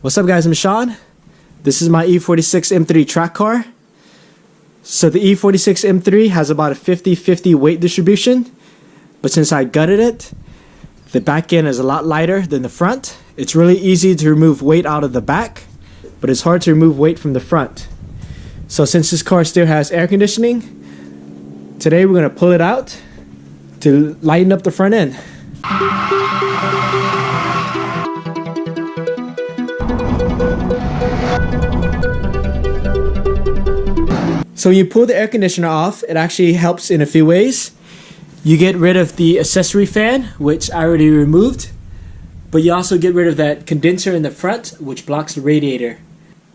What's up guys, I'm Sean. This is my E46 M3 track car. So the E46 M3 has about a 50-50 weight distribution, but since I gutted it, the back end is a lot lighter than the front. It's really easy to remove weight out of the back, but it's hard to remove weight from the front. So since this car still has air conditioning, today we're going to pull it out to lighten up the front end. So when you pull the air conditioner off, it actually helps in a few ways. You get rid of the accessory fan, which I already removed, but you also get rid of that condenser in the front, which blocks the radiator.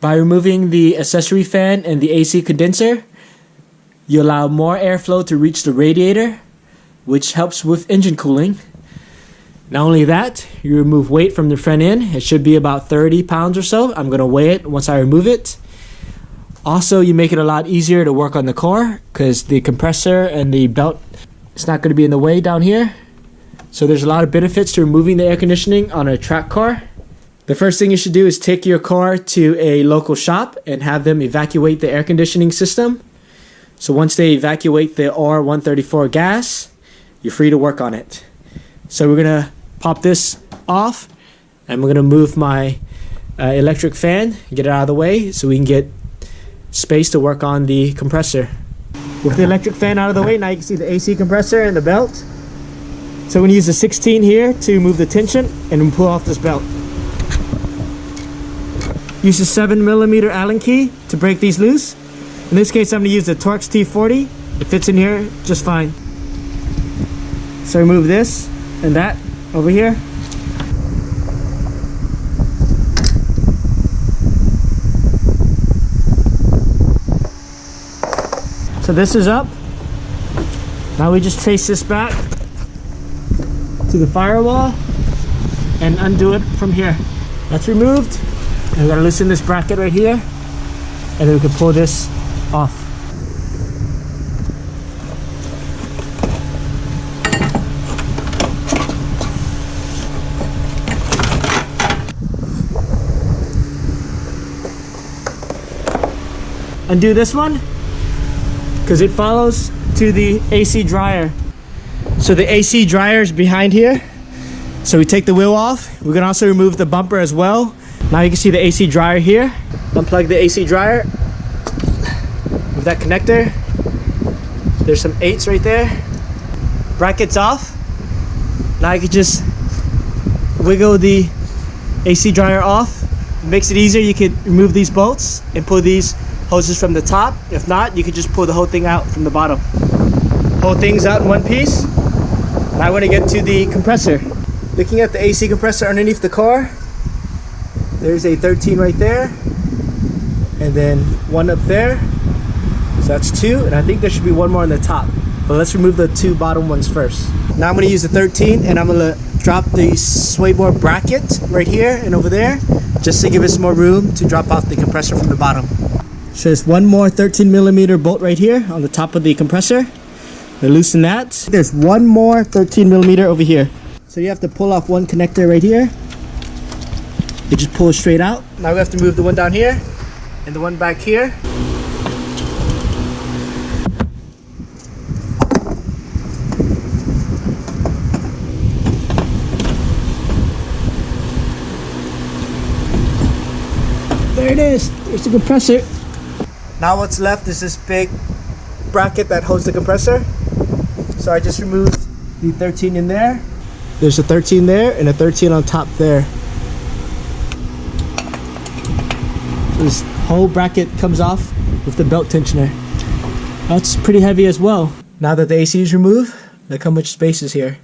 By removing the accessory fan and the AC condenser, you allow more airflow to reach the radiator, which helps with engine cooling. Not only that, you remove weight from the front end. It should be about 30 pounds or so. I'm going to weigh it once I remove it. Also, you make it a lot easier to work on the car because the compressor and the belt, it's not going to be in the way down here. So there's a lot of benefits to removing the air conditioning on a track car. The first thing you should do is take your car to a local shop and have them evacuate the air conditioning system. So once they evacuate the R134 gas, you're free to work on it. So we're going to pop this off and we're going to move my electric fan, get it out of the way so we can get space to work on the compressor. With the electric fan out of the way, now you can see the AC compressor and the belt. So we're going to use the 16 here to move the tension and pull off this belt. Use the 7mm Allen key to break these loose. In this case, I'm going to use the Torx T40. It fits in here just fine. So remove this and that over here. So this is up. Now we just trace this back to the firewall and undo it from here. That's removed. And we're gonna loosen this bracket right here, and then we can pull this off. Undo this one because it follows to the AC dryer. So the AC dryer is behind here. So we take the wheel off. We can also remove the bumper as well. Now you can see the AC dryer here. Unplug the AC dryer with that connector. There's some 8s right there. Brackets off. Now you can just wiggle the AC dryer off. It makes it easier. You can remove these bolts and pull these hoses from the top. If not, you can just pull the whole thing out from the bottom. Whole thing's out in one piece. Now I want to get to the compressor. Looking at the AC compressor underneath the car, there's a 13 right there, and then one up there. So that's 2, and I think there should be one more on the top. But let's remove the 2 bottom ones first. Now I'm going to use the 13, and I'm going to drop the sway bar bracket right here and over there, just to give us more room to drop off the compressor from the bottom. So there's one more 13mm bolt right here on the top of the compressor. We'll loosen that. There's one more 13mm over here. So you have to pull off one connector right here. You just pull it straight out. Now we have to move the one down here and the one back here. There it is. There's the compressor. Now what's left is this big bracket that holds the compressor. So I just removed the 13 in there. There's a 13 there and a 13 on top there. So this whole bracket comes off with the belt tensioner. That's pretty heavy as well. Now that the AC is removed, look how much space is here.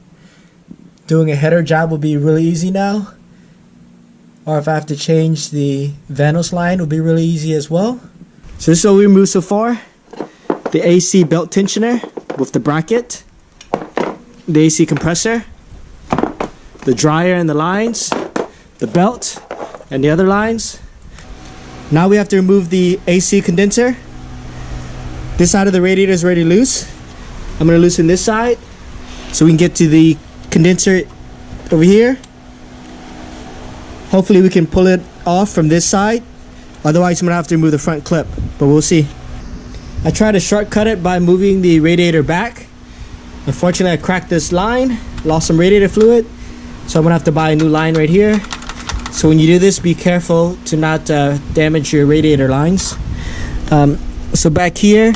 Doing a header job will be really easy now. Or if I have to change the Vanos line, it will be really easy as well. So this is what we removed so far. The AC belt tensioner with the bracket, the AC compressor, the dryer and the lines, the belt and the other lines. Now we have to remove the AC condenser. This side of the radiator is already loose. I'm going to loosen this side so we can get to the condenser over here. Hopefully we can pull it off from this side. Otherwise I'm gonna have to remove the front clip, but we'll see. I tried to shortcut it by moving the radiator back. Unfortunately, I cracked this line, lost some radiator fluid, so I'm gonna have to buy a new line right here. So when you do this, be careful to not damage your radiator lines. So back here,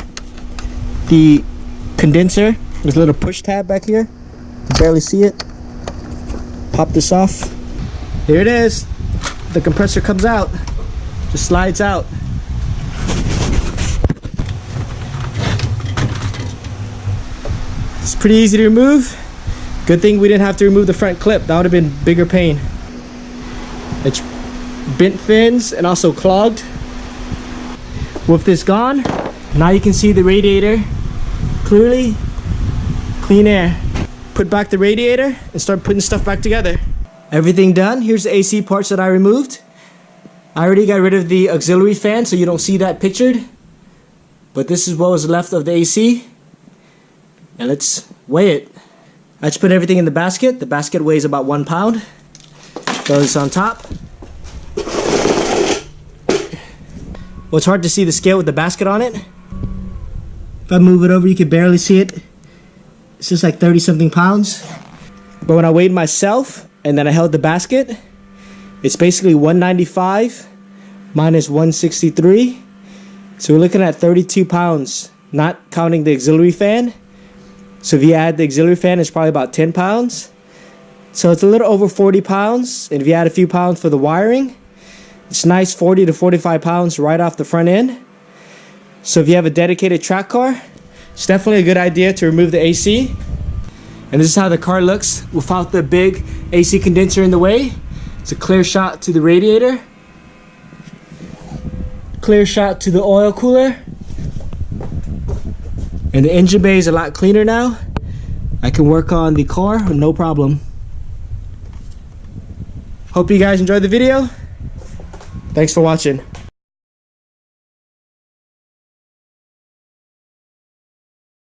the condenser, there's a little push tab back here. You can barely see it. Pop this off. Here it is. The compressor comes out, just slides out. It's pretty easy to remove. Good thing we didn't have to remove the front clip. That would have been bigger pain. It's bent fins and also clogged. With this gone, now you can see the radiator clearly. Clean air. Put back the radiator and start putting stuff back together. Everything done. Here's the AC parts that I removed. I already got rid of the auxiliary fan, so you don't see that pictured. But this is what was left of the AC. And let's weigh it. I just put everything in the basket. The basket weighs about 1 pound. Goes on top. Well, it's hard to see the scale with the basket on it. If I move it over, you can barely see it. It's just like 30 something pounds. But when I weighed myself and then I held the basket, it's basically 195 minus 163. So we're looking at 32 pounds, not counting the auxiliary fan. So if you add the auxiliary fan, it's probably about 10 pounds. So it's a little over 40 pounds. And if you add a few pounds for the wiring, it's nice 40 to 45 pounds right off the front end. So if you have a dedicated track car, it's definitely a good idea to remove the AC. And this is how the car looks without the big AC condenser in the way. It's a clear shot to the radiator. Clear shot to the oil cooler. And the engine bay is a lot cleaner now. I can work on the car with no problem. Hope you guys enjoyed the video. Thanks for watching.